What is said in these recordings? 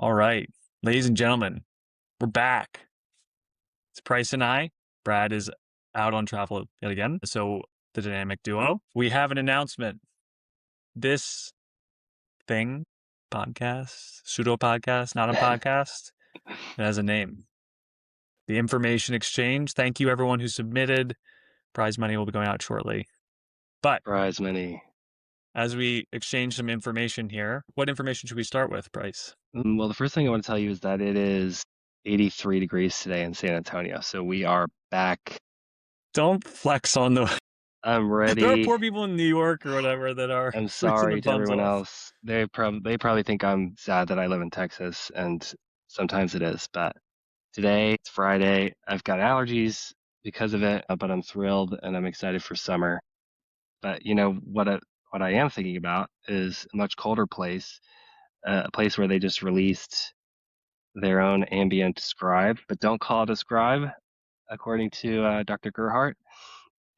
All right, ladies and gentlemen, we're back. It's Pryce and I. Brad is out on travel yet again, so the dynamic duo. We have an announcement. This thing, podcast, pseudo-podcast, not a podcast, it has a name. The Information Exchange. Thank you, everyone who submitted. Prize money will be going out shortly. But Prize money. as we exchange some information here, what information should we start with, Pryce? Well, the first thing I want to tell you is that it is 83 degrees today in San Antonio. So we are back. Don't flex on the... I'm There are ready. poor people in New York or whatever that are I'm freezing their sorry to bums everyone off. else. They probably think I'm sad that I live in Texas, and sometimes it is. But today, it's Friday. I've got allergies because of it, but I'm thrilled and I'm excited for summer. But you know what I am thinking about is a much colder place, a place where they just released their own ambient scribe, but don't call it a scribe, according to Dr. Gerhart,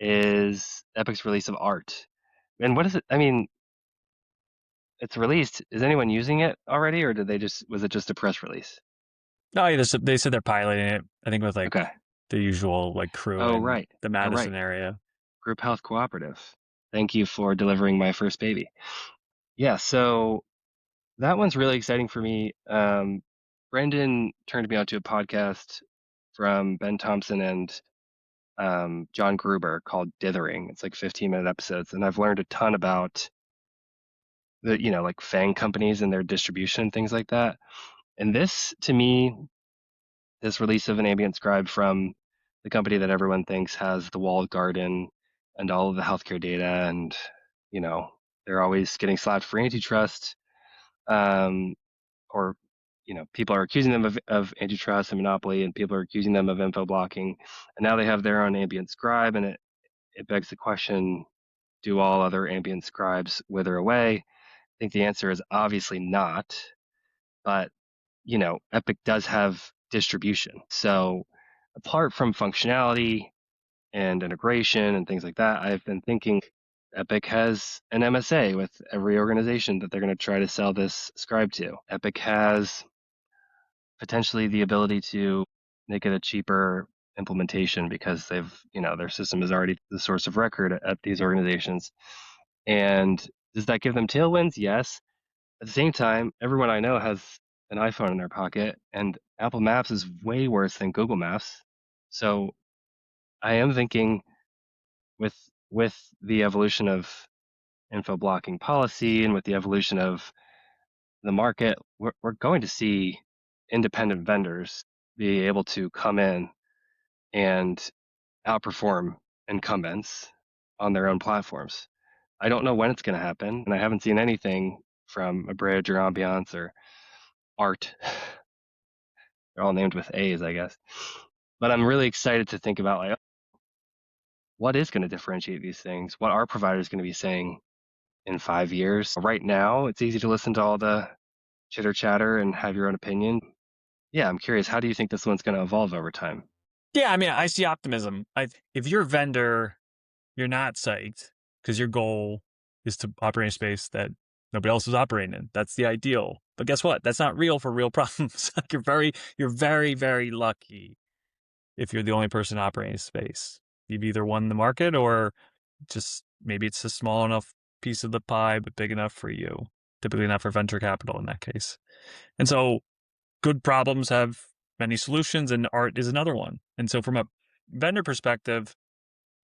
is Epic's release of art. And what is it? I mean, it's released. Is anyone using it already, or was it just a press release? No, yeah, they said they're piloting it. I think with like Okay. the usual like crew Oh, in right. the Oh, Madison right. area. Group Health Cooperative. Thank you for delivering my first baby. Yeah, so that one's really exciting for me. Brendan turned me on to a podcast from Ben Thompson and John Gruber called Dithering. It's like 15-minute episodes, and I've learned a ton about like FANG companies and their distribution and things like that. And this, to me, this release of an ambient scribe from the company that everyone thinks has the walled garden and all of the healthcare data, and they're always getting slapped for antitrust, or people are accusing them of antitrust and monopoly, and people are accusing them of info blocking, and now they have their own ambient scribe, and it begs the question, do all other ambient scribes wither away? I think the answer is obviously not, but Epic does have distribution. So apart from functionality and integration and things like that, I've been thinking Epic has an MSA with every organization that they're going to try to sell this scribe to. Epic has potentially the ability to make it a cheaper implementation because their system is already the source of record at these organizations. And does that give them tailwinds? Yes. At the same time, everyone I know has an iPhone in their pocket, and Apple Maps is way worse than Google Maps. So I am thinking with the evolution of info blocking policy and with the evolution of the market, we're going to see independent vendors be able to come in and outperform incumbents on their own platforms. I don't know when it's going to happen, and I haven't seen anything from Abridge or Ambiance or Art. They're all named with A's, I guess. But I'm really excited to think about like what is going to differentiate these things? What are providers going to be saying in 5 years? Right now, it's easy to listen to all the chitter chatter and have your own opinion. Yeah, I'm curious. How do you think this one's going to evolve over time? Yeah, I mean, I see optimism. If you're a vendor, you're not psyched because your goal is to operate in a space that nobody else is operating in. That's the ideal. But guess what? That's not real for real problems. You're very, very lucky if you're the only person operating in space. You've either won the market or just maybe it's a small enough piece of the pie, but big enough for you. Typically not for venture capital in that case. And so good problems have many solutions, and art is another one. And so from a vendor perspective,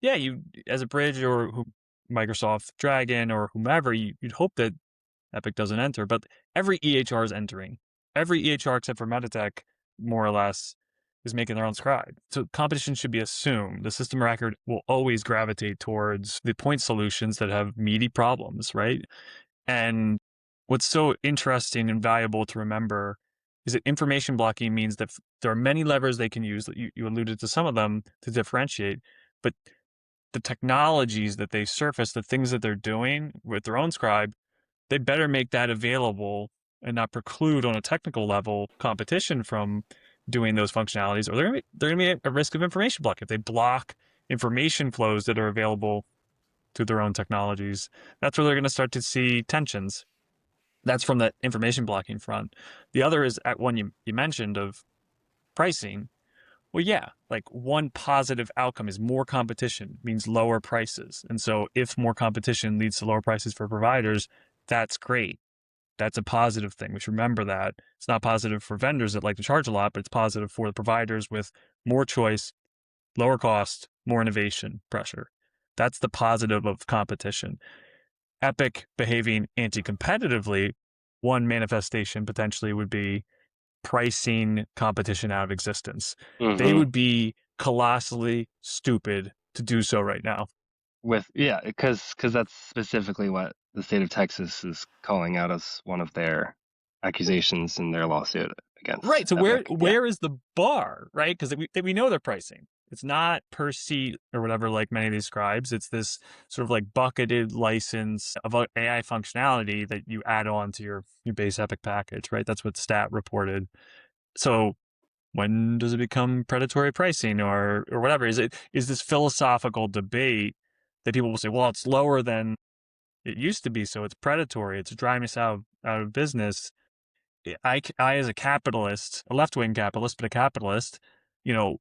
yeah, you as a bridge or Microsoft Dragon or whomever, you'd hope that Epic doesn't enter, but every EHR is entering. Every EHR except for Meditech, more or less, is making their own scribe. So competition should be assumed. The system of record will always gravitate towards the point solutions that have meaty problems, right? And what's so interesting and valuable to remember is that information blocking means that there are many levers they can use. You alluded to some of them to differentiate, but the technologies that they surface, the things that they're doing with their own scribe, they better make that available and not preclude on a technical level competition from doing those functionalities, or they're going to be at a risk of information block. If they block information flows that are available to their own technologies, that's where they're going to start to see tensions. That's from that information blocking front. The other is at one you mentioned of pricing. Well, yeah, like one positive outcome is more competition means lower prices. And so if more competition leads to lower prices for providers, that's great. That's a positive thing. We should remember that. It's not positive for vendors that like to charge a lot, but it's positive for the providers with more choice, lower cost, more innovation pressure. That's the positive of competition. Epic behaving anti-competitively, one manifestation potentially would be pricing competition out of existence. They Mm-hmm. would be colossally stupid to do so right now. Because that's specifically what the state of Texas is calling out as one of their accusations in their lawsuit against Right. So Epic. Yeah. where is the bar, right? Because we know their pricing. It's not per seat or whatever, like many of these scribes. It's this sort of like bucketed license of AI functionality that you add on to your base Epic package, right? That's what Stat reported. So when does it become predatory pricing or whatever? Is this philosophical debate that people will say, well, it's lower than it used to be, so it's predatory. It's driving us out of business. I as a capitalist, a left-wing capitalist, but a capitalist,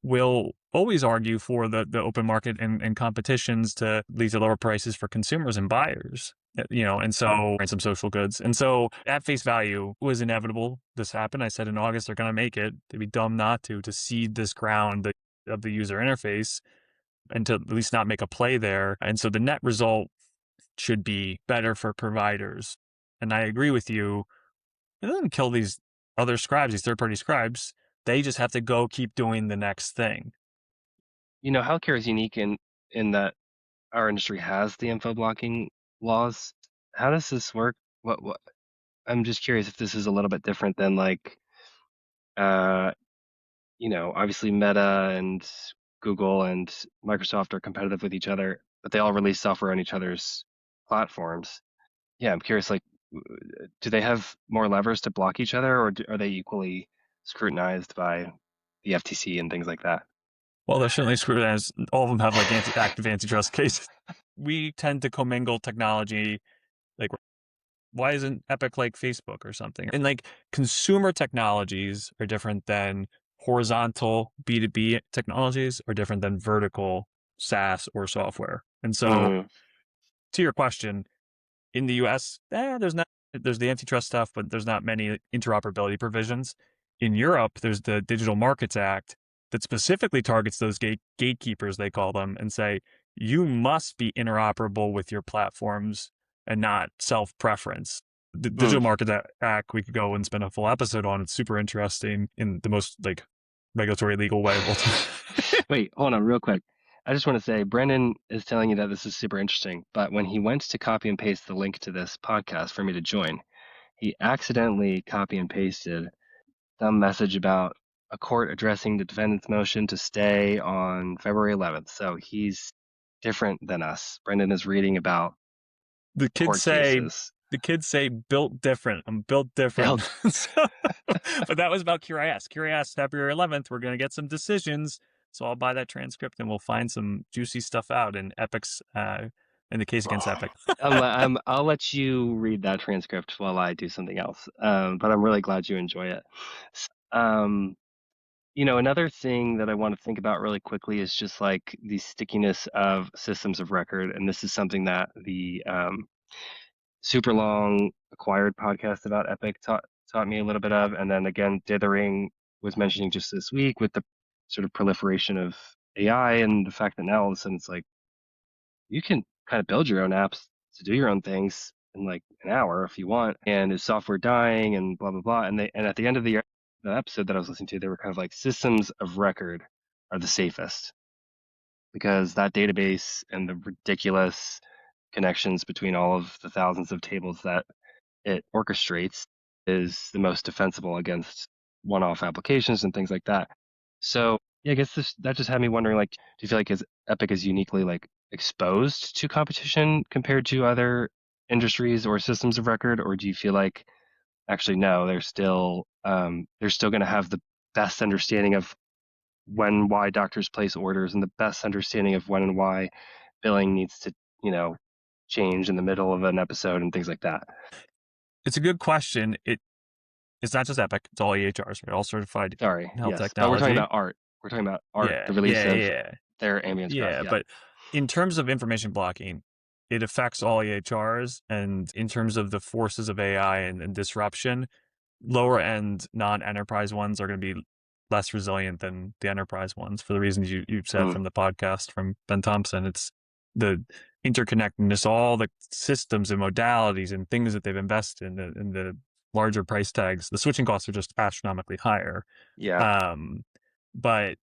will always argue for the open market and competitions to lead to lower prices for consumers and buyers. And some social goods. And so at face value it was inevitable this happened. I said in August they're going to make it. They'd be dumb not to cede this ground of the user interface and to at least not make a play there. And so the net result should be better for providers. And I agree with you. It doesn't kill these other scribes, these third-party scribes. They just have to go keep doing the next thing. Healthcare is unique in that our industry has the info blocking laws. How does this work? What I'm just curious if this is a little bit different than like uh obviously Meta and Google and Microsoft are competitive with each other, but they all release software on each other's platforms. Yeah, I'm curious, like, do they have more levers to block each other, or are they equally scrutinized by the FTC and things like that? Well, they're certainly scrutinized. All of them have like active antitrust cases. We tend to commingle technology. Like, why isn't Epic like Facebook or something? And like consumer technologies are different than horizontal B2B technologies are different than vertical SaaS or software. And so Mm-hmm. to your question, in the US, there's the antitrust stuff, but there's not many interoperability provisions. In Europe, there's the Digital Markets Act that specifically targets those gatekeepers, they call them, and say, you must be interoperable with your platforms and not self-preference. The Digital Markets Act, we could go and spend a full episode on. It's super interesting in the most like regulatory legal way of all time. Wait, hold on, real quick. I just want to say, Brendan is telling you that this is super interesting, but when he went to copy and paste the link to this podcast for me to join, he accidentally copy and pasted some message about a court addressing the defendant's motion to stay on February 11th. So he's different than us. Brendan is reading about the kids court say cases. built different. I'm built different. Built. But that was about Cure.IS. Cure.IS February 11th. We're going to get some decisions. So I'll buy that transcript and we'll find some juicy stuff out in Epic's in the case against Epic. I'll let you read that transcript while I do something else. But I'm really glad you enjoy it. Um, another thing that I want to think about really quickly is just like the stickiness of systems of record. And this is something that the super long acquired podcast about Epic taught me a little bit of. And then again, Dithering was mentioning just this week with the sort of proliferation of AI and the fact that now all of a sudden it's like you can kind of build your own apps to do your own things in like an hour if you want. And is software dying and blah blah blah. And at the end of the episode that I was listening to, they were kind of like systems of record are the safest because that database and the ridiculous connections between all of the thousands of tables that it orchestrates is the most defensible against one-off applications and things like that. So yeah, I guess that just had me wondering, like, do you feel like Epic is uniquely like exposed to competition compared to other industries or systems of record, or do you feel like actually no, they're still going to have the best understanding of when and why doctors place orders and the best understanding of when and why billing needs to, change in the middle of an episode and things like that. it's a good question. It's not just Epic; it's all EHRs, right? All certified Sorry, in health yes, but we're talking technology. about art. We're talking about art, Yeah, the release yeah, of yeah, their ambient scribes. yeah. Yeah. But in terms of information blocking, it affects all EHRs, and in terms of the forces of AI and disruption, lower end non-enterprise ones are going to be less resilient than the enterprise ones for the reasons you've said Mm, from the podcast from Ben Thompson. It's the interconnectedness, all the systems and modalities and things that they've invested in the larger price tags. The switching costs are just astronomically higher. yeah. Um, but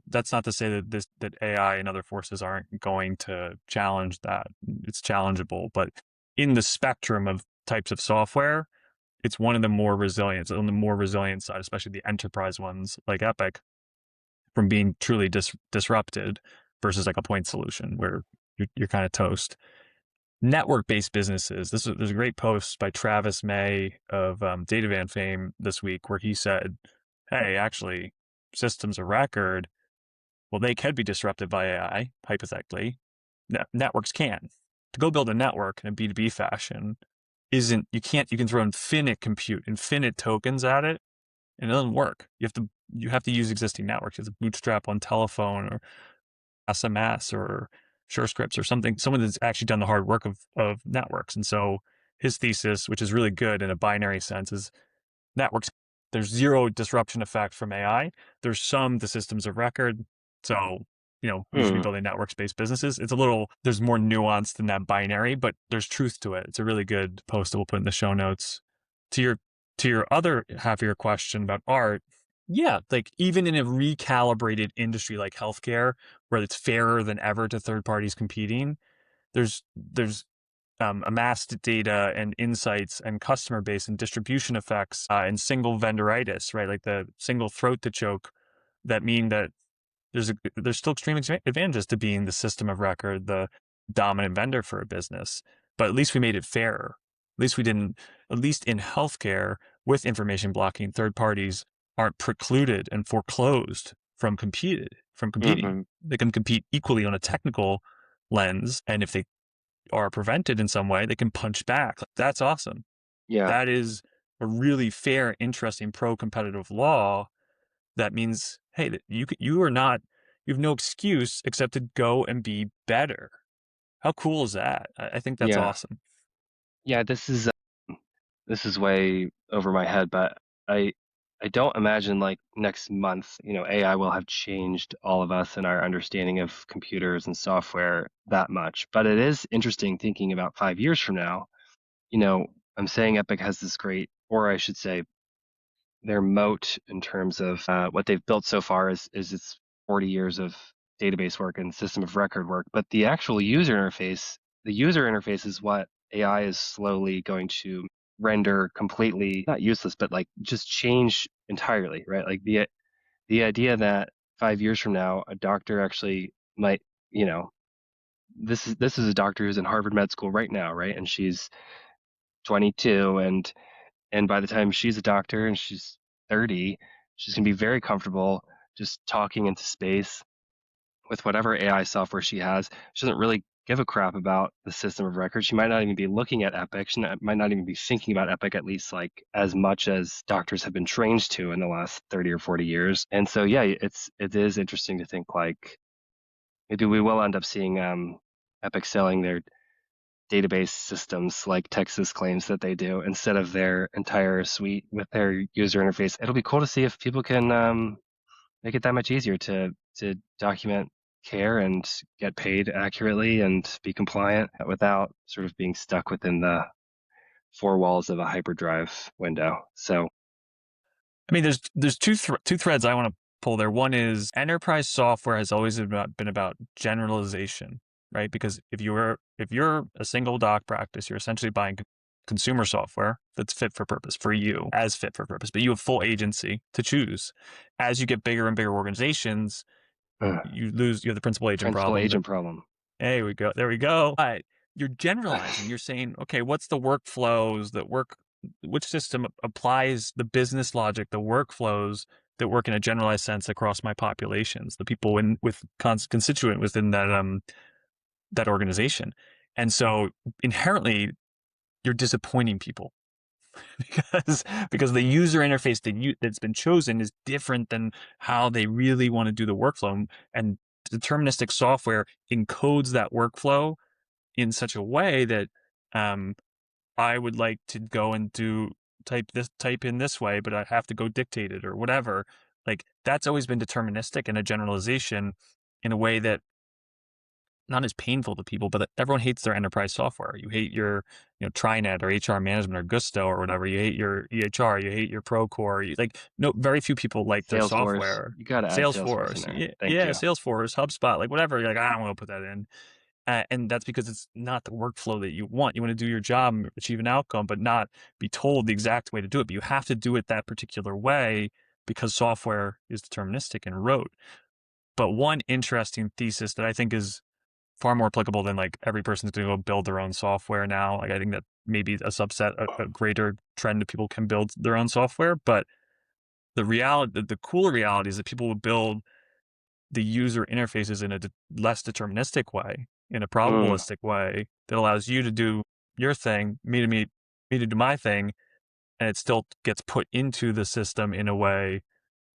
that's not to say that AI and other forces aren't going to challenge that. It's challengeable, but in the spectrum of types of software, it's one of the more resilient, on the more resilient side, especially the enterprise ones like Epic, from being truly disrupted versus like a point solution where you're kind of toast. Network-based businesses. There's a great post by Travis May of Datavan fame this week where he said, "Hey, actually, systems of record, well, they can be disrupted by AI, hypothetically. Networks can. To go build a network in a B2B fashion isn't, you can throw infinite compute, infinite tokens at it, and it doesn't work. You have to use existing networks. You have to bootstrap on telephone or SMS or SureScripts or someone that's actually done the hard work of networks. And so his thesis, which is really good in a binary sense, is networks, there's zero disruption effect from AI. There's some the systems of record. So, we should be Hmm. building networks-based businesses. There's more nuance than that binary, but there's truth to it. It's a really good post that we'll put in the show notes. To your other half of your question about art, yeah, like even in a recalibrated industry like healthcare, where it's fairer than ever to third parties competing, there's amassed data and insights and customer base and distribution effects and single vendoritis, right? Like the single throat to choke that mean that there's still extreme advantages to being the system of record, the dominant vendor for a business. But at least we made it fairer. At least we didn't, at least in healthcare with information blocking, third parties aren't precluded and foreclosed from competing. Hmm. They can compete equally on a technical lens. And if they are prevented in some way, they can punch back. That's awesome. Yeah. That is a really fair, interesting, pro-competitive law. That means, hey, that you have no excuse except to go and be better. How cool is that? I think that's Yeah. awesome. Yeah. This is way over my head, but I I don't imagine like next month, AI will have changed all of us and our understanding of computers and software that much. But it is interesting thinking about 5 years from now. You know, I'm saying Epic has this great, or I should say, their moat in terms of what they've built so far is its 40 years of database work and system of record work. But the user interface is what AI is slowly going to render completely not useless, but like just change entirely, right? Like the idea that 5 years from now, a doctor actually might, you know, this is a doctor who's in Harvard Med School right now, right? And she's 22, and by the time she's a doctor and she's 30, she's going to be very comfortable just talking into space with whatever AI software she has. She doesn't really give a crap about the system of record. She might not even be looking at Epic. She might not even be thinking about Epic, at least like as much as doctors have been trained to in the last 30 or 40 years. And so, yeah, it is interesting to think like maybe we will end up seeing Epic selling their database systems like Texas claims that they do instead of their entire suite with their user interface. It'll be cool to see if people can make it that much easier to document care and get paid accurately and be compliant without sort of being stuck within the four walls of a hyperdrive window. So, I mean, there's two threads I want to pull there. One is enterprise software has always been about generalization, right? Because if you're a single doc practice, you're essentially buying consumer software that's fit for purpose for you, as fit for purpose, but you have full agency to choose. As you get bigger and bigger organizations, you have the principal agent principal problem. agent problem. Hey, we go. There we go. But you're generalizing. You're saying, okay, what's the workflows that work? Which system applies the business logic, the workflows that work in a generalized sense across my populations, the people with constituent within that organization. And so inherently, you're disappointing people because the user interface that's been chosen is different than how they really want to do the workflow. And deterministic software encodes that workflow in such a way that I would like to go and type in this way, but I have to go dictate it or whatever. Like that's always been deterministic and a generalization in a way that not as painful to people, but everyone hates their enterprise software. You hate your, Trinet or HR management or Gusto or whatever. You hate your EHR. You hate your Procore. Like, no, very few people like their Salesforce. software. You got to add Salesforce in Salesforce, there. yeah, Thank yeah, you. Salesforce, HubSpot, like whatever. You're like, I don't want to put that in, and that's because it's not the workflow that you want. You want to do your job, and achieve an outcome, but not be told the exact way to do it. But you have to do it that particular way because software is deterministic and rote. But one interesting thesis that I think is far more applicable than like every person's going to go build their own software now. Like I think that maybe a subset, a greater trend of people can build their own software. But the reality, the cooler reality is that people will build the user interfaces in a less deterministic way, in a Mm, probabilistic way that allows you to do your thing, me to do my thing, and it still gets put into the system in a way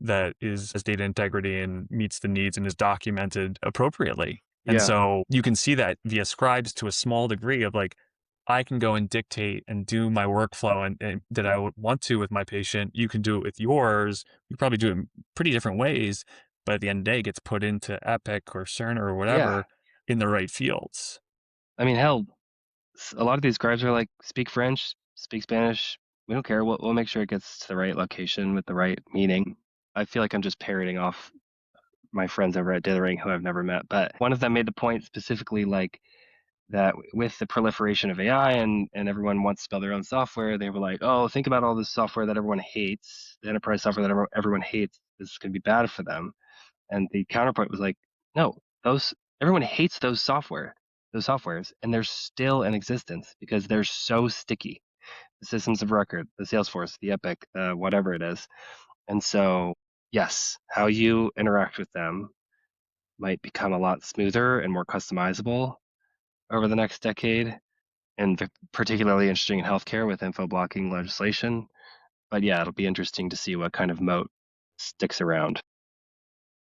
that has data integrity and meets the needs and is documented appropriately. And yeah. so you can see that via scribes to a small degree of like, I can go and dictate and do my workflow and that I would want to with my patient. You can do it with yours. You probably do it in pretty different ways, but at the end of the day, it gets put into Epic or Cerner or Yeah. whatever in the right fields. I mean, hell, a lot of these scribes are like, speak French, speak Spanish. We don't care. We'll make sure it gets to the right location with the right meaning. I feel like I'm just parroting off my friends over at Dithering who I've never met, but one of them made the point specifically like that with the proliferation of AI and everyone wants to build their own software, they were like, oh, think about all this software that everyone hates, the enterprise software that everyone hates. This is going to be bad for them. And the counterpoint was like, no, those everyone hates those softwares, and they're still in existence because they're so sticky. The systems of record, the Salesforce, the Epic, whatever it is. And so, yes, how you interact with them might become a lot smoother and more customizable over the next decade, and particularly interesting in healthcare with info blocking legislation. But yeah, it'll be interesting to see what kind of moat sticks around.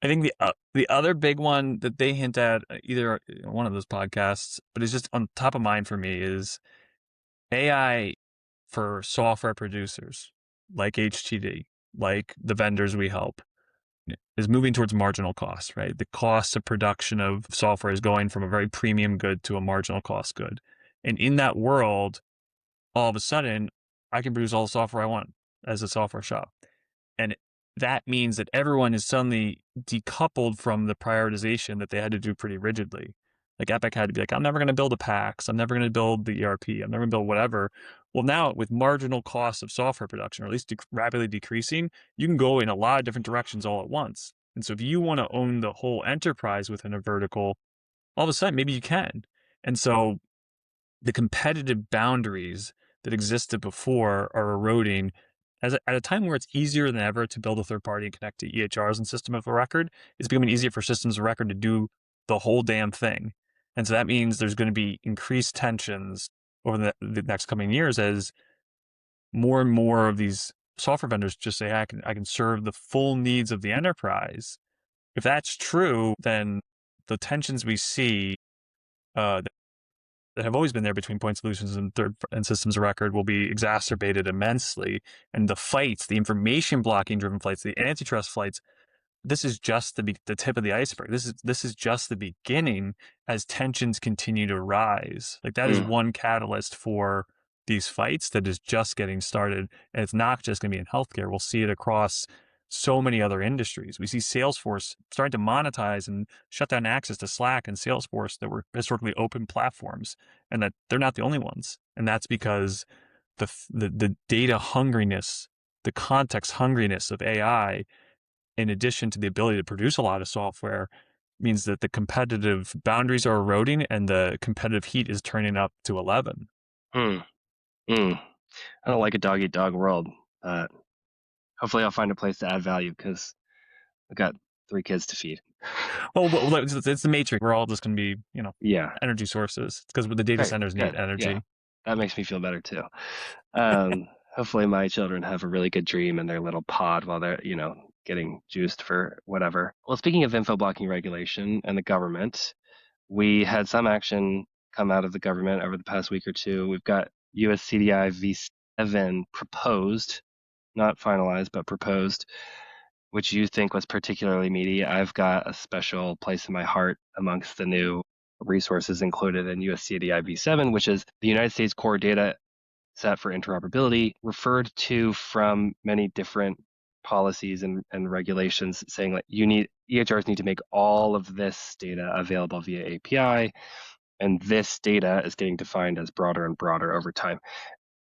I think the other big one that they hint at either one of those podcasts, but it's just on top of mind for me is AI for software producers like HTD, like the vendors we help, is moving towards marginal cost, right? The cost of production of software is going from a very premium good to a marginal cost good. And in that world, all of a sudden, I can produce all the software I want as a software shop. And that means that everyone is suddenly decoupled from the prioritization that they had to do pretty rigidly. Like Epic had to be like, I'm never going to build a PAX. I'm never going to build the ERP. I'm never going to build whatever. Well, now with marginal costs of software production, or at least rapidly decreasing, you can go in a lot of different directions all at once. And so if you want to own the whole enterprise within a vertical, all of a sudden maybe you can. And so the competitive boundaries that existed before are eroding at a time where it's easier than ever to build a third party and connect to EHRs and system of record. It's becoming easier for systems of record to do the whole damn thing. And so that means there's going to be increased tensions over the next coming years as more and more of these software vendors just say, I can serve the full needs of the enterprise. If that's true, then the tensions we see that have always been there between point solutions and third and systems of record will be exacerbated immensely. And the fights, the information blocking driven fights, the antitrust fights, this is just the tip of the iceberg. This is just the beginning as tensions continue to rise. Like that is Mm, one catalyst for these fights that is just getting started. And it's not just going to be in healthcare. We'll see it across so many other industries. We see Salesforce starting to monetize and shut down access to Slack and Salesforce that were historically open platforms, and that they're not the only ones. And that's because the data hungriness, the context hungriness of AI, in addition to the ability to produce a lot of software, means that the competitive boundaries are eroding and the competitive heat is turning up to 11. mm, mm. I don't like a dog eat dog world. Uh, Hopefully, I'll find a place to add value because I've got 3 kids to feed. Well, it's the matrix. We're all just going to be, Yeah. energy sources because the data Great. centers need Good. Yeah. energy. that makes me feel better too. Hopefully my children have a really good dream in their little pod while they're, getting juiced for whatever. Well, speaking of info blocking regulation and the government, we had some action come out of the government over the past week or two. We've got USCDI V7 proposed, not finalized, but proposed, which you think was particularly meaty. I've got a special place in my heart amongst the new resources included in USCDI V7, which is the United States Core Data Set for Interoperability, referred to from many different policies and regulations saying like EHRs need to make all of this data available via API, and this data is getting defined as broader and broader over time.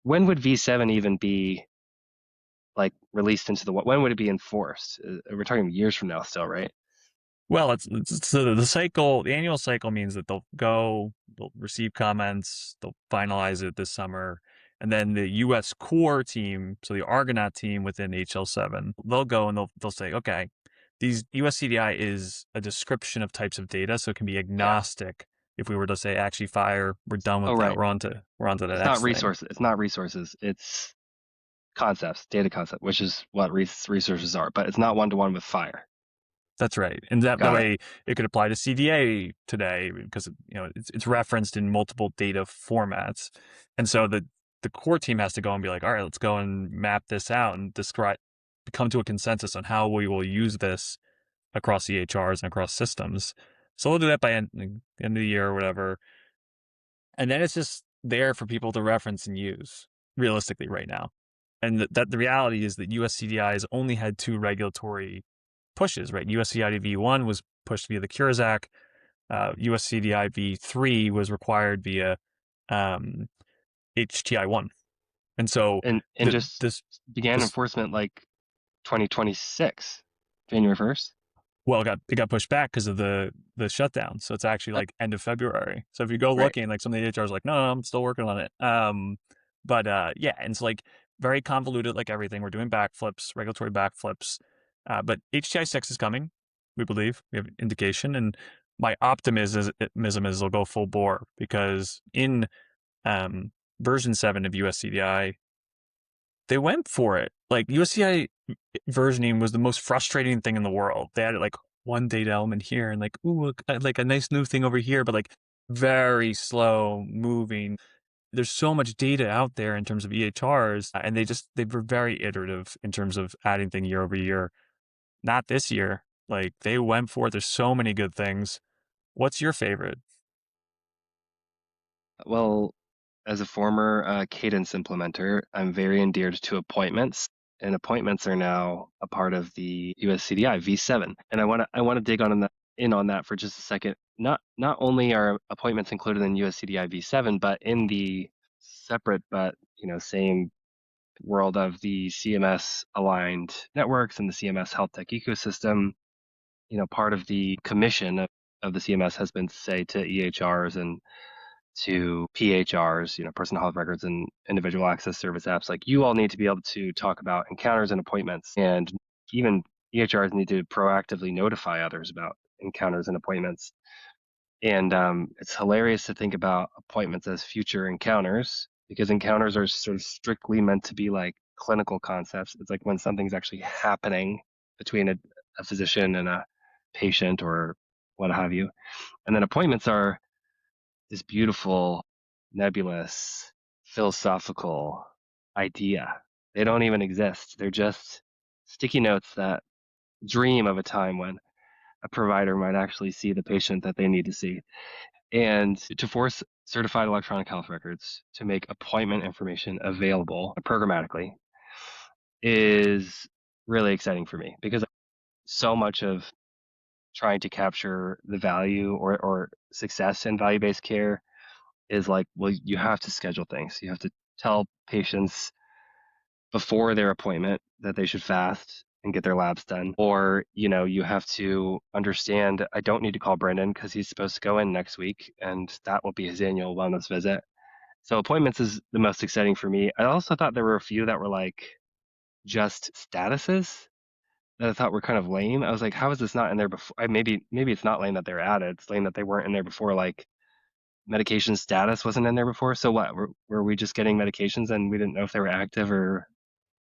When would V7 even be like released into the, when would it be enforced? We're talking years from now still, right? Well, it's so the cycle. The annual cycle means that they'll receive comments, they'll finalize it this summer, and then the U.S. core team, so the Argonaut team within HL7, they'll go and they'll say, okay, these USCDI is a description of types of data, so it can be Yeah. agnostic. If we were to say, actually, fire, we're done Oh, with that. right. We're on to the It's not next thing. resources. It's not resources. It's concepts, data concept, which is what resources are, but it's not one-to-one with fire. That's right, and that Got it. way it could apply to CDA today because it's referenced in multiple data formats, and so the core team has to go and be like, all right, let's go and map this out and come to a consensus on how we will use this across EHRs and across systems. So we'll do that by end of the year or whatever, and then it's just there for people to reference and use realistically right now. And that the reality is that USCDI has only had two regulatory pushes, right? USCDI V1 was pushed via the Cures Act. USCDI V3 was required via HTI1. And so And the, just this began this enforcement like 2026, January 1st. well, it got pushed back because of the shutdown. So it's actually like end of February. So if you go Right. looking, like some of the HRs like, no, I'm still working on it. But yeah, and it's like very convoluted, like everything. We're doing backflips, regulatory backflips. But HTI6 is coming, we believe. We have indication. And my optimism is they'll go full bore because in um, version 7 of USCDI, they went for it. Like USCI versioning was the most frustrating thing in the world. They added like one data element here and like, ooh, like a nice new thing over here, but like very slow moving. There's so much data out there in terms of EHRs, and they were very iterative in terms of adding thing year over year. Not this year. Like they went for it. There's so many good things. What's your favorite? Well, as a former Cadence implementer, I'm very endeared to appointments, and appointments are now a part of the USCDI V7. And I want to dig in on that for just a second. Not only are appointments included in USCDI V7, but in the separate but same world of the CMS aligned networks and the CMS health tech ecosystem, part of the commission of the CMS has been to say to EHRs and to PHRs, personal health records and individual access service apps, like you all need to be able to talk about encounters and appointments. And even EHRs need to proactively notify others about encounters and appointments. And it's hilarious to think about appointments as future encounters because encounters are sort of strictly meant to be like clinical concepts. It's like when something's actually happening between a physician and a patient or what have you. And then appointments are this beautiful, nebulous, philosophical idea. They don't even exist. They're just sticky notes that dream of a time when a provider might actually see the patient that they need to see. And to force certified electronic health records to make appointment information available programmatically is really exciting for me because so much of trying to capture the value or success in value-based care is like, well, you have to schedule things. You have to tell patients before their appointment that they should fast and get their labs done. Or, you have to understand, I don't need to call Brendan because he's supposed to go in next week and that will be his annual wellness visit. So appointments is the most exciting for me. I also thought there were a few that were like just statuses that I thought were kind of lame. I was like, how is this not in there before? Maybe it's not lame that they're added. It's lame that they weren't in there before. Like medication status wasn't in there before. So what? Were we just getting medications and we didn't know if they were active or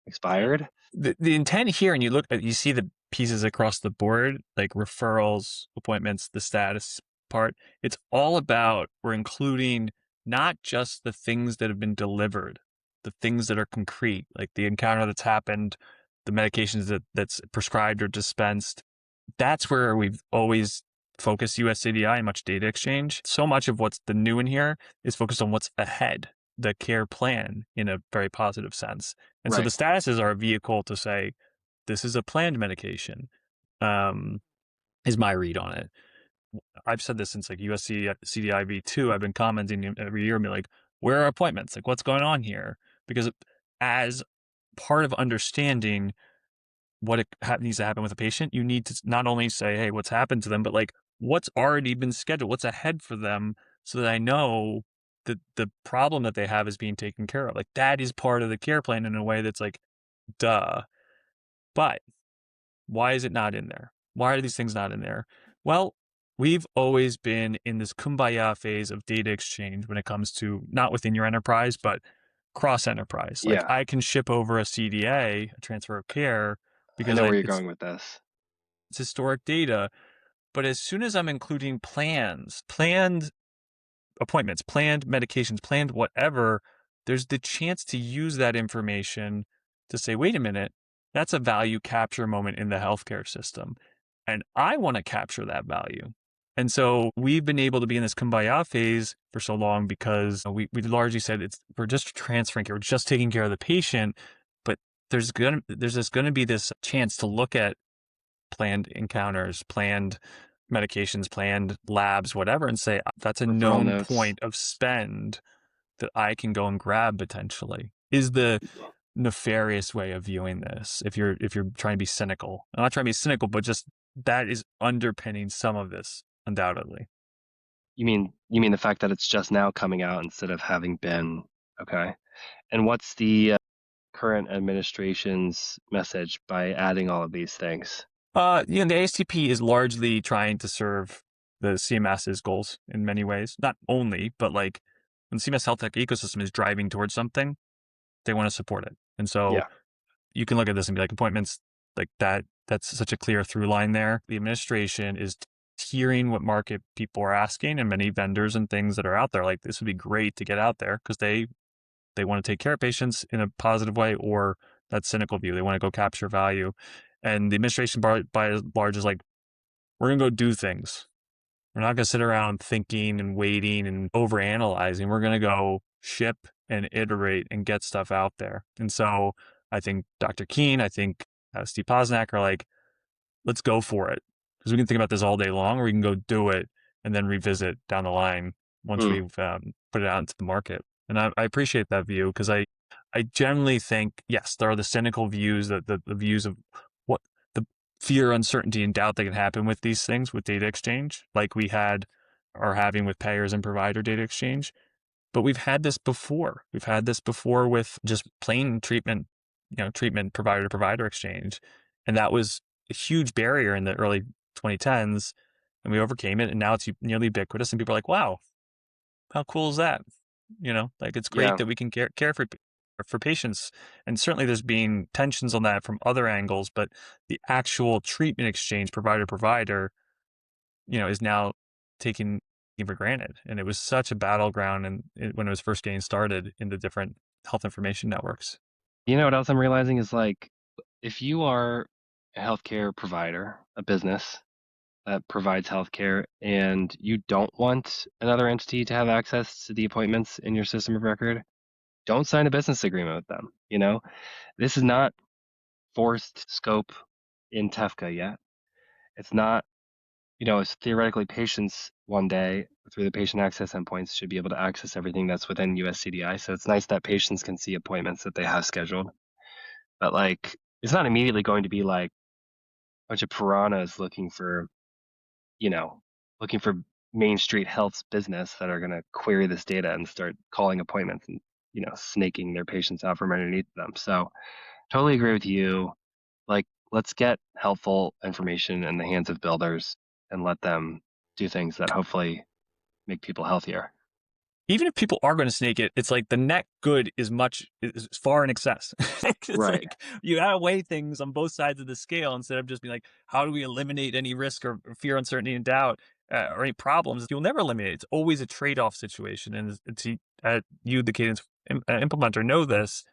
expired? The intent here, and you see the pieces across the board, like referrals, appointments, the status part. It's all about we're including not just the things that have been delivered, the things that are concrete, like the encounter that's happened, the medications that's prescribed or dispensed. That's where we've always focused USCDI and much data exchange. So much of what's the new in here is focused on what's ahead, the care plan in a very positive sense. And so the Right. statuses are a vehicle to say, this is a planned medication, is my read on it. I've said this since like USC CDI V2. I've been commenting every year and be like, where are appointments? Like, what's going on here? Because as part of understanding what needs to happen with a patient, you need to not only say, hey, what's happened to them, but like what's already been scheduled, what's ahead for them, so that I know that the problem that they have is being taken care of. Like that is part of the care plan in a way that's like, duh. But why is it not in there? Why are these things not in there? Well, we've always been in this kumbaya phase of data exchange when it comes to not within your enterprise, but cross enterprise. Like Yeah. I can ship over a CDA, a transfer of care, I because know where you're it's going with this. historic data. But as soon as I'm including planned appointments, planned medications, planned whatever, there's the chance to use that information to say, wait a minute, that's a value capture moment in the healthcare system. And I want to capture that value. And so we've been able to be in this kumbaya phase for so long because we largely said we're just transferring care, we're just taking care of the patient. But there's going to be this chance to look at planned encounters, planned medications, planned labs, whatever, and say that's a Referral known notes. point of spend that I can go and grab potentially. Is the nefarious way of viewing this if you're trying to be cynical. I'm not trying to be cynical, but just that is underpinning some of this, undoubtedly. You mean the fact that it's just now coming out instead of having been okay? And what's the current administration's message by adding all of these things? The ASTP is largely trying to serve the CMS's goals in many ways. Not only, but like when the CMS health tech ecosystem is driving towards something, they want to support it. And so Yeah. you can look at this and be like, appointments like that, that's such a clear through line there. The administration is hearing what market people are asking, and many vendors and things that are out there. Like this would be great to get out there because they want to take care of patients in a positive way, or that cynical view. They want to go capture value. And the administration by and large is like, we're going to go do things. We're not going to sit around thinking and waiting and overanalyzing. We're going to go ship and iterate and get stuff out there. And so I think Dr. Keen, I think Steve Posnack are like, let's go for it. Because we can think about this all day long, or we can go do it and then revisit down the line once Hmm. we've put it out into the market. And I appreciate that view because I generally think, yes, there are the cynical views, the views of what the fear, uncertainty, and doubt that can happen with these things with data exchange, like we had are having with payers and provider data exchange. But we've had this before. We've had this before with just plain treatment, treatment provider to provider exchange. And that was a huge barrier in the early 2010s. And we overcame it. And now it's nearly ubiquitous. And people are like, wow, how cool is that? Like it's great Yeah. that we can care for patients. And certainly there's been tensions on that from other angles, but the actual treatment exchange provider to provider, is now taken for granted. And it was such a battleground when it was first getting started in the different health information networks. You know what else I'm realizing is like if you are a healthcare provider, a business that provides healthcare, and you don't want another entity to have access to the appointments in your system of record, don't sign a business agreement with them. This is not forced scope in TEFCA yet. It's not, it's theoretically patients one day through the patient access endpoints should be able to access everything that's within USCDI. So it's nice that patients can see appointments that they have scheduled. But like, it's not immediately going to be like a bunch of piranhas you know, looking for Main Street Health's business that are going to query this data and start calling appointments and, snaking their patients out from underneath them. So totally agree with you. Like, let's get helpful information in the hands of builders and let them do things that hopefully make people healthier. even if people are going to snake it, it's like the net good is far in excess. It's Right. like you gotta weigh things on both sides of the scale instead of just being like, how do we eliminate any risk or fear, uncertainty, and doubt, or any problems? You'll never eliminate it. It's always a trade-off situation. And you, the cadence implementer, know this.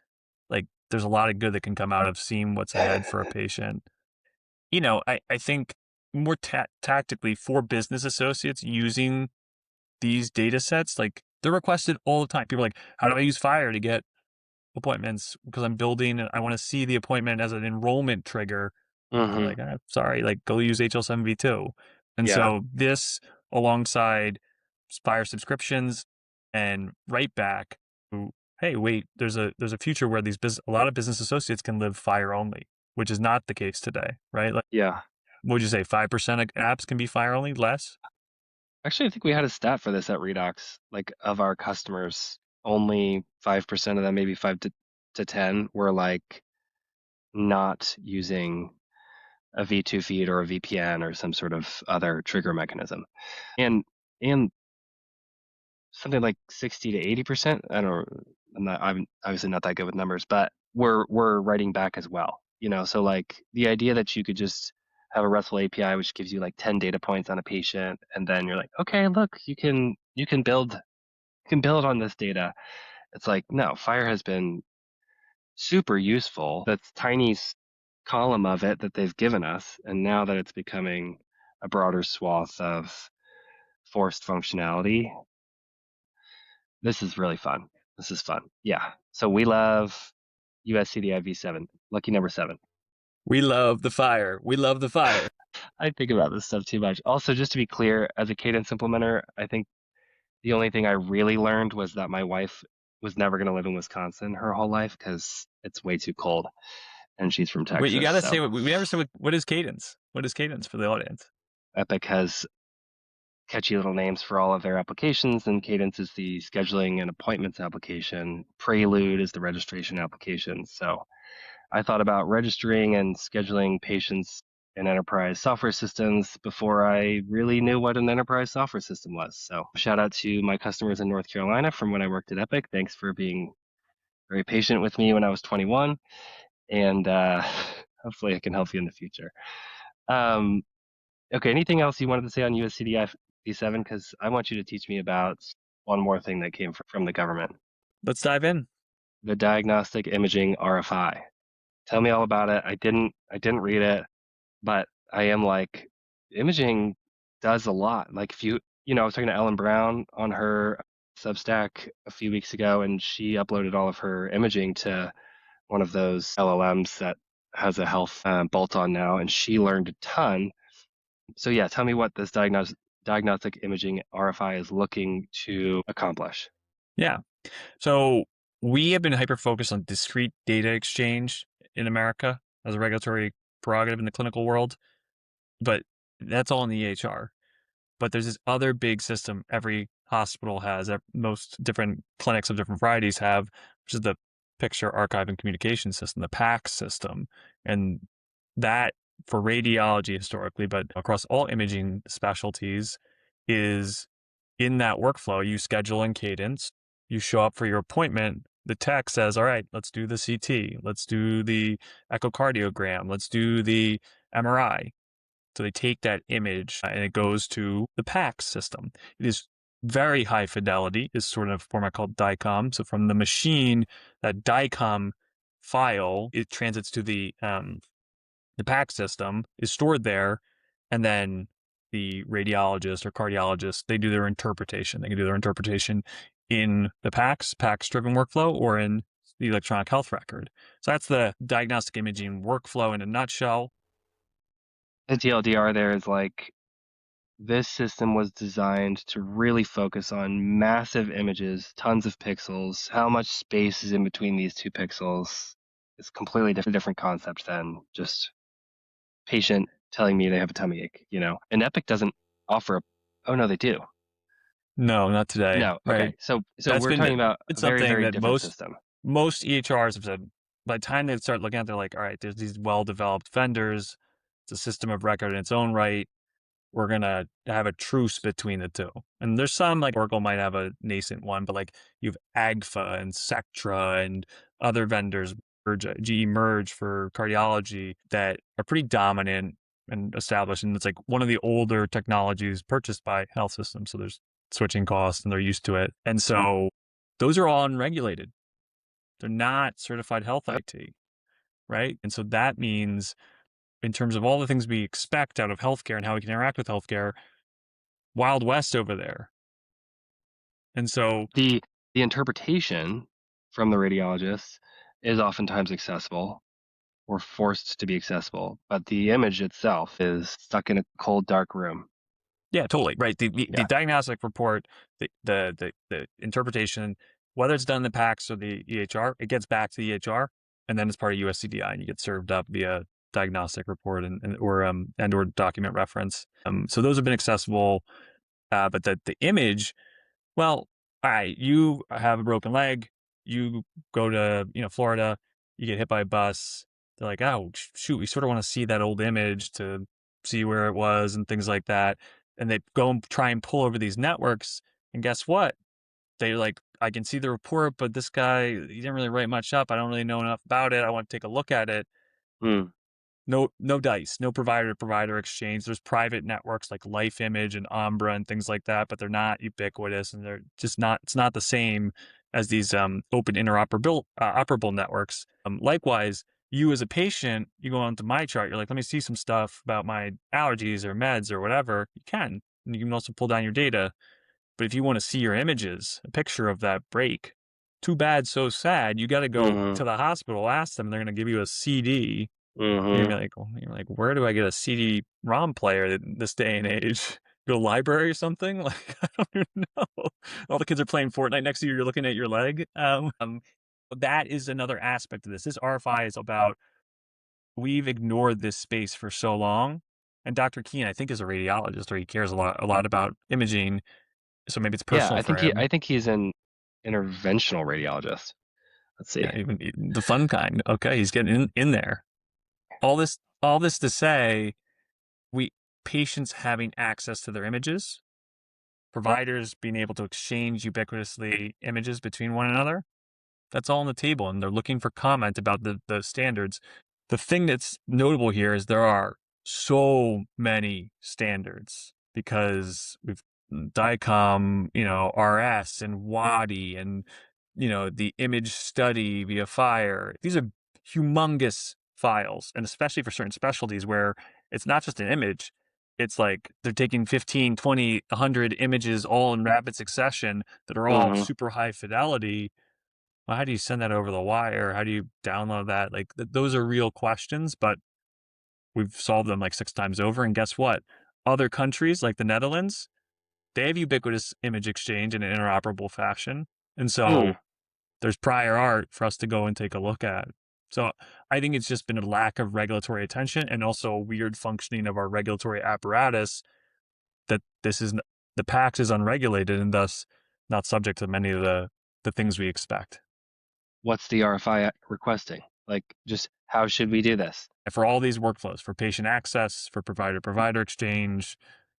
Like, there's a lot of good that can come out of seeing what's ahead for a patient. I think more tactically for business associates using these data sets, like they're requested all the time. People are like, how do I use Fire to get appointments? Because I'm building and I want to see the appointment as an enrollment trigger. You're Hmm. like, sorry, like go use HL7V2. And Yeah. so this alongside Fire subscriptions and Write Back, hey, wait, there's a future where a lot of business associates can live Fire only, which is not the case today, right? Like, Yeah. what would you say? 5% of apps can be Fire only, less? Actually, I think we had a stat for this at Redox. Like of our customers, only 5% of them, maybe 5 to 10, were like not using a V2 feed or a VPN or some sort of other trigger mechanism. And something like 60 to 80%. I don't I'm obviously not that good with numbers, but we're writing back as well. So like the idea that you could just have a RESTful API which gives you like 10 data points on a patient, and then you're like, okay, look, you can build on this data. It's like, no, Fire has been super useful. That's tiny column of it that they've given us, and now that it's becoming a broader swath of forced functionality, this is really fun. This is fun. Yeah. So we love USCDI V7, lucky number 7. We love the Fire. We love the Fire. I think about this stuff too much. Also, just to be clear, as a cadence implementer, I think the only thing I really learned was that my wife was never going to live in Wisconsin her whole life because it's way too cold, and she's from Wait, you Texas. got to So say we never said what is cadence? What is cadence for the audience? Epic has catchy little names for all of their applications, and Cadence is the scheduling and appointments application. Prelude is the registration application. So I thought about registering and scheduling patients in enterprise software systems before I really knew what an enterprise software system was. So shout out to my customers in North Carolina from when I worked at Epic. Thanks for being very patient with me when I was 21, and hopefully I can help you in the future. Um, okay, anything else you wanted to say on USCDI V7? Because I want you to teach me about one more thing that came from the government, Let's dive in. the diagnostic imaging RFI. Tell me all about it. I didn't read it, but I am like, imaging does a lot. Like if I was talking to Ellen Brown on her Substack a few weeks ago, and she uploaded all of her imaging to one of those LLMs that has a health bolt on now, and she learned a ton. So yeah, tell me what this diagnostic imaging RFI is looking to accomplish. Yeah. So we have been hyper focused on discrete data exchange in America as a regulatory prerogative in the clinical world, but that's all in the EHR. But there's this other big system every hospital has, that most different clinics of different varieties have, which is the picture archive and communication system, the PACS system. And that, for radiology historically, but across all imaging specialties, is in that workflow. You schedule in Cadence, you show up for your appointment. The tech says, all right, let's do the CT, let's do the echocardiogram, let's do the MRI. So they take that image and it goes to the PACS system. It is very high fidelity, is sort of a format called DICOM. So from the machine, that DICOM file, it transits to the PACS system, is stored there, and then the radiologist or cardiologist, they do their interpretation. They can do their interpretation in the PACS-driven workflow, or in the electronic health record. So that's the diagnostic imaging workflow in a nutshell. The TLDR there is like, this system was designed to really focus on massive images, tons of pixels. How much space is in between these two pixels? It's completely different concept than just patient telling me they have a tummy ache. And Epic doesn't offer oh no, they do. No, not today, No, right? okay. So That's we're talking been, about a it's very, something very that different system. most EHRs have said, by the time they start looking at it, they're like, all right, there's these well-developed vendors. It's a system of record in its own right. we're going to have a truce between the two. And there's some, like Oracle might have a nascent one, but like you have Agfa and Sectra and other vendors, GE Merge for cardiology, that are pretty dominant and established. And it's like one of the older technologies purchased by health systems. So there's switching costs and they're used to it. And so those are all unregulated. They're not certified health Yep. IT, right? And so that means, in terms of all the things we expect out of healthcare and how we can interact with healthcare, Wild West over there. And so The interpretation from the radiologists is oftentimes accessible or forced to be accessible, but the image itself is stuck in a cold, dark room. yeah, totally right. The Yeah. diagnostic report, the interpretation, whether it's done in the PACS or the EHR, it gets back to the EHR, and then it's part of USCDI, and you get served up via diagnostic report and or document reference. So those have been accessible, but the image, well, all right, you have a broken leg, you go to Florida, you get hit by a bus. They're like, oh shoot, we sort of want to see that old image to see where it was and things like that. And they go and try and pull over these networks, and guess what? They like, I can see the report, but this guy, he didn't really write much up. I don't really know enough about it. I want to take a look at it. Hmm. No dice, no provider to provider exchange. There's private networks like Life Image and Ombra and things like that, but they're not ubiquitous, and they're just not. It's not the same as these open interoperable networks. Likewise, you as a patient, you go onto my chart. You're like, let me see some stuff about my allergies or meds or whatever. You can, and you can also pull down your data. But if you want to see your images, a picture of that break, too bad, so sad. You got to go Mm-hmm. to the hospital, ask them. They're going to give you a CD. Mm-hmm. You're like, where do I get a CD-ROM player this day and age? Go to the library or something? Like, I don't even know. All the kids are playing Fortnite next to you. You're looking at your leg. That is another aspect of this. This RFI is about, we've ignored this space for so long. And Dr. Keen, I think, is a radiologist, or he cares a lot about imaging. So maybe it's Yeah, personal for him. I think he's an interventional radiologist. Let's see. Yeah, even the fun kind. Okay, he's getting in there. All this to say, we patients having access to their images, providers being able to exchange ubiquitously images between one another. That's all on the table, and they're looking for comment about the standards. The thing that's notable here is there are so many standards, because we've DICOM, RS and WADI, and the image study via FHIR. These are humongous files, and especially for certain specialties where it's not just an image. It's like they're taking 15, 20, 100 images all in rapid succession that are all Mm-hmm. super high fidelity. Well, how do you send that over the wire? How do you download that? Like, those are real questions, but we've solved them like 6 times over. And guess what? Other countries like the Netherlands, they have ubiquitous image exchange in an interoperable fashion. And Hmm. so there's prior art for us to go and take a look at. So I think it's just been a lack of regulatory attention, and also a weird functioning of our regulatory apparatus, that the PACS is unregulated and thus not subject to many of the things we expect. What's the RFI requesting? Like, just how should we do this? For all these workflows, for patient access, for provider exchange,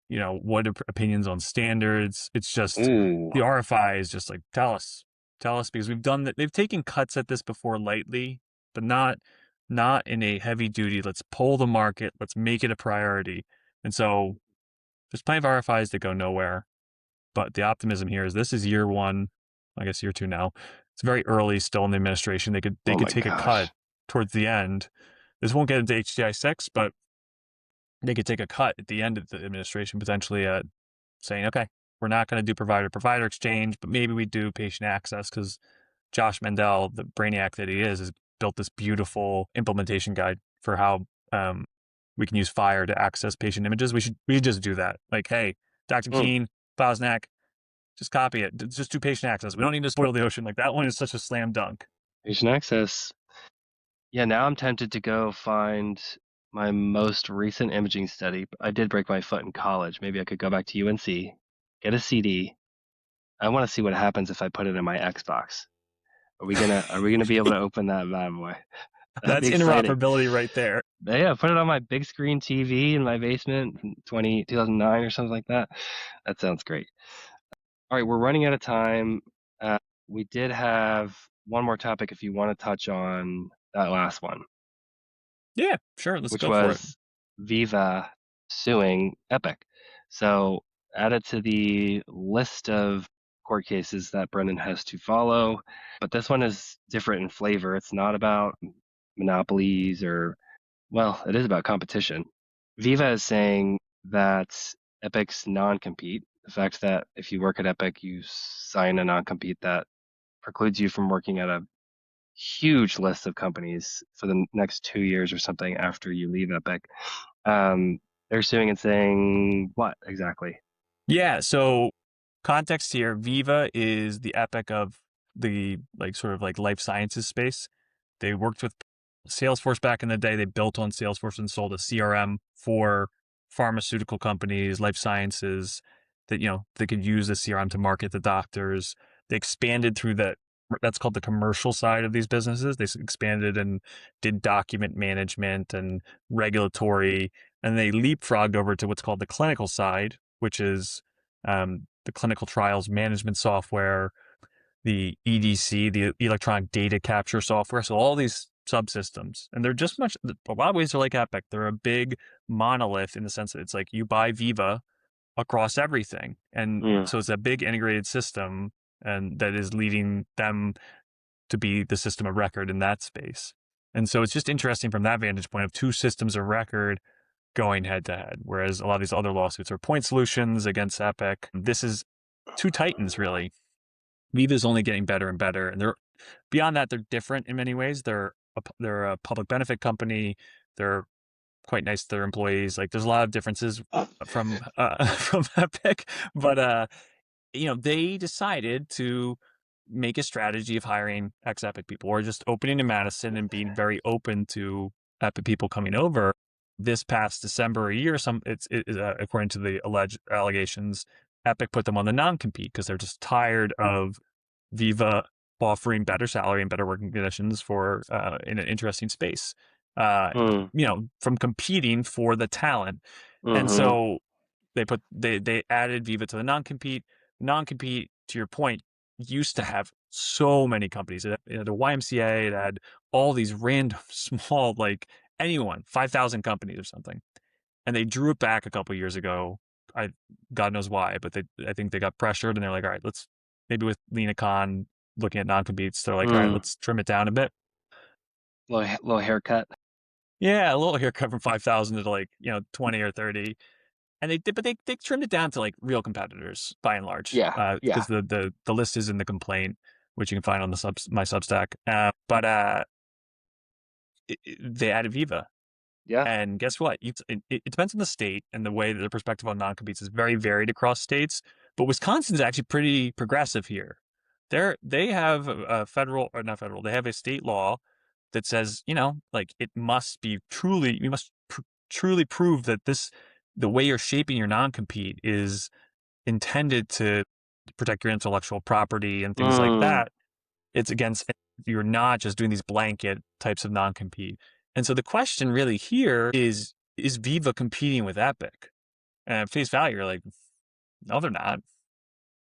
what are opinions on standards? It's just, Ooh. the RFI is just like, tell us, because we've done that. They've taken cuts at this before lightly, but not in a heavy duty. Let's pull the market. Let's make it a priority. And so there's plenty of RFIs that go nowhere. But the optimism here is, this is year one, I guess year two now. It's very early still in the administration. They Oh could my take a cut gosh. towards the end. This won't get into HDI 6, but they could take a cut at the end of the administration, potentially at saying, okay, we're not going to do provider exchange, but maybe we do patient access, because Josh Mandel, the brainiac that he is, has built this beautiful implementation guide for how we can use FHIR to access patient images. We should just do that. Like, hey, Dr. Hmm. Keen, Bosnack, just copy it. Just do patient access. We don't need to spoil the ocean. Like, that one is such a slam dunk. Patient access. Yeah, now I'm tempted to go find my most recent imaging study. I did break my foot in college. Maybe I could go back to UNC, get a CD. I want to see what happens if I put it in my Xbox. Are we gonna be able to open that bad boy? That'd be That's exciting. interoperability right there. Yeah, put it on my big screen TV in my basement in 2009 or something like that. That sounds great. All right, we're running out of time. Uh, we did have one more topic if you want to touch on that last one, Yeah, sure. Let's which go for it. was Veeva suing Epic. So added to the list of court cases that Brendan has to follow, but this one is different in flavor. It's not about monopolies or, well, it is about competition. Veeva is saying that Epic's non-compete, the fact that if you work at Epic, you sign a non-compete that precludes you from working at a huge list of companies for the next 2 years or something after you leave Epic. Um, they're suing and saying what exactly? Yeah. So context here, Veeva is the epic of the like sort of like life sciences space. They worked with Salesforce back in the day. They built on Salesforce and sold a CRM for pharmaceutical companies, life sciences that, they could use the CRM to market to doctors. They expanded through that's called the commercial side of these businesses. They expanded and did document management and regulatory, and they leapfrogged over to what's called the clinical side, which is the clinical trials management software, the EDC, the electronic data capture software. So all these subsystems, and they're just a lot of ways they're like Epic. They're a big monolith in the sense that it's like you buy Veeva across everything. And Mm, so it's a big integrated system and that is leading them to be the system of record in that space. And so it's just interesting from that vantage point of two systems of record going head to head. Whereas a lot of these other lawsuits are point solutions against Epic. This is two titans, really. Veeva is only getting better and better. And they're beyond that, they're different in many ways. They're a public benefit company. They're quite nice to their employees. Like there's a lot of differences from from Epic, but they decided to make a strategy of hiring ex-Epic people or just opening in Madison and being very open to Epic people coming over. This past December a year, according to the alleged allegations, Epic put them on the non-compete because they're just tired of Veeva offering better salary and better working conditions for in an interesting space. mm, From competing for the talent, and mm-hmm, so they added Veeva to the non-compete. Non-compete, to your point, used to have so many companies. It had the YMCA, it had all these random small, like anyone, 5,000 companies or something. And they drew it back a couple years ago. God knows why, but I think they got pressured and they're like, all right, let's maybe with Lena Khan looking at non-competes, they're like, all right, mm. let's trim it down a bit. Little haircut. Yeah, a little haircut from 5,000 to 20 or 30. And they trimmed it down to like real competitors by and large, Yeah, yeah, because the list is in the complaint, which you can find on my Substack. They added Viva, yeah. and guess what? It depends on the state and the way that their perspective on non-competes is very varied across states. But Wisconsin's actually pretty progressive here. They have a federal or not federal. They have a state law that says, like it must be truly, you must truly prove that the way you're shaping your non-compete is intended to protect your intellectual property and things like Mm, that. It's against, you're not just doing these blanket types of non-compete. And so the question really here is Viva competing with Epic? And at face value, you're like, no, they're not.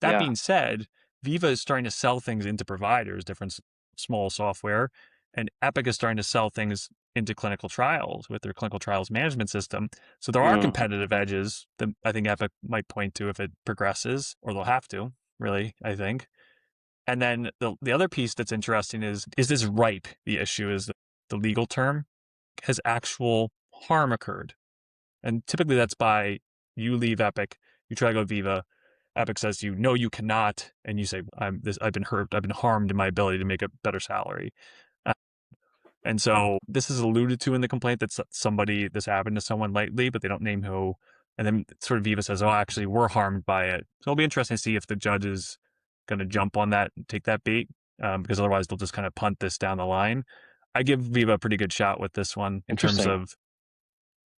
That yeah. being said, Viva is starting to sell things into providers, different small software, and Epic is starting to sell things into clinical trials with their clinical trials management system. So there are Mm, competitive edges that I think Epic might point to if it progresses, or they'll have to, really, I think. And then the other piece that's interesting is this ripe? The issue is the legal term. Has actual harm occurred? And typically that's by you leave Epic, you try to go Viva, Epic says to you, no, you cannot, and you say, I've been hurt, I've been harmed in my ability to make a better salary. Uh, and so this is alluded to in the complaint that this happened to someone lately, but they don't name who. And then sort of Viva says, oh, actually, we're harmed by it. So it'll be interesting to see if the judge is going to jump on that and take that bait, because otherwise they'll just kind of punt this down the line. I give Viva a pretty good shot with this one in terms interesting. of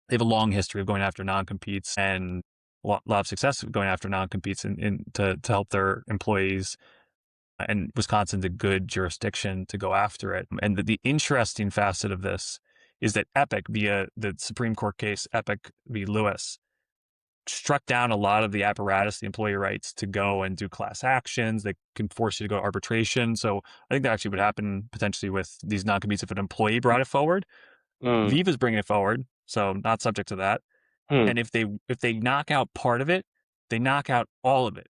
they have a long history of going after non-competes and a lot of success going after non-competes to help their employees. and Wisconsin's a good jurisdiction to go after it. And the interesting facet of this is that Epic, via the Supreme Court case Epic v. Lewis, struck down a lot of the apparatus, the employee rights to go and do class actions. They can force you to go to arbitration. So I think that actually would happen potentially with these non-competes if an employee brought it forward. Mm. Veeva's bringing it forward, so not subject to that. Hmm. And if they knock out part of it, they knock out all of it.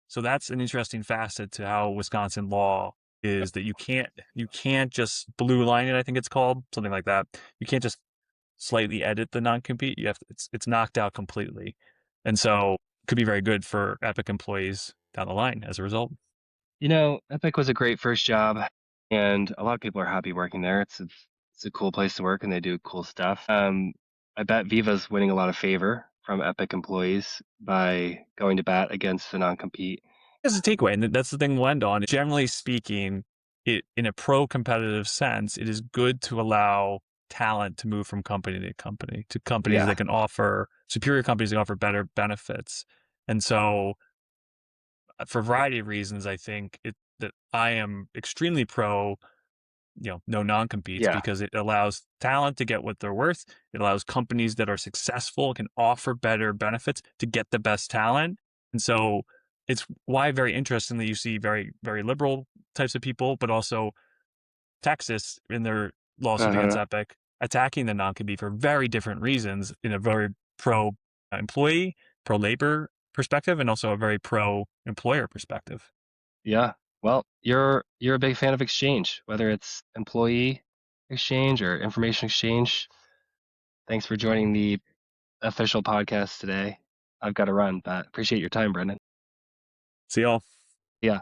So that's an interesting facet to how Wisconsin law is, that you can't just blue line it, I think it's called, something like that. You can't just slightly edit the non-compete. You have to, it's knocked out completely. And so it could be very good for Epic employees down the line as a result. Epic was a great first job, and a lot of people are happy working there. It's a cool place to work, and they do cool stuff. I bet Viva's winning a lot of favor from Epic employees by going to bat against the non-compete. As a takeaway, and that's the thing we'll end on. Generally speaking, in a pro-competitive sense, it is good to allow talent to move from company to company, to companies Yeah. that can offer superior companies that offer better benefits. And so, for a variety of reasons, I think that I am extremely pro, no non-competes, Yeah. because it allows talent to get what they're worth. It allows companies that are successful, can offer better benefits, to get the best talent. And so it's why, very interestingly, you see very, very liberal types of people, but also Texas in their lawsuit against Uh-huh. Epic attacking the non-compete for very different reasons, in a very pro employee, pro labor perspective, and also a very pro employer perspective. Yeah. Well, you're a big fan of exchange, whether it's employee exchange or information exchange. Thanks for joining the official podcast today. I've got to run, but appreciate your time, Brendan. See y'all. Yeah.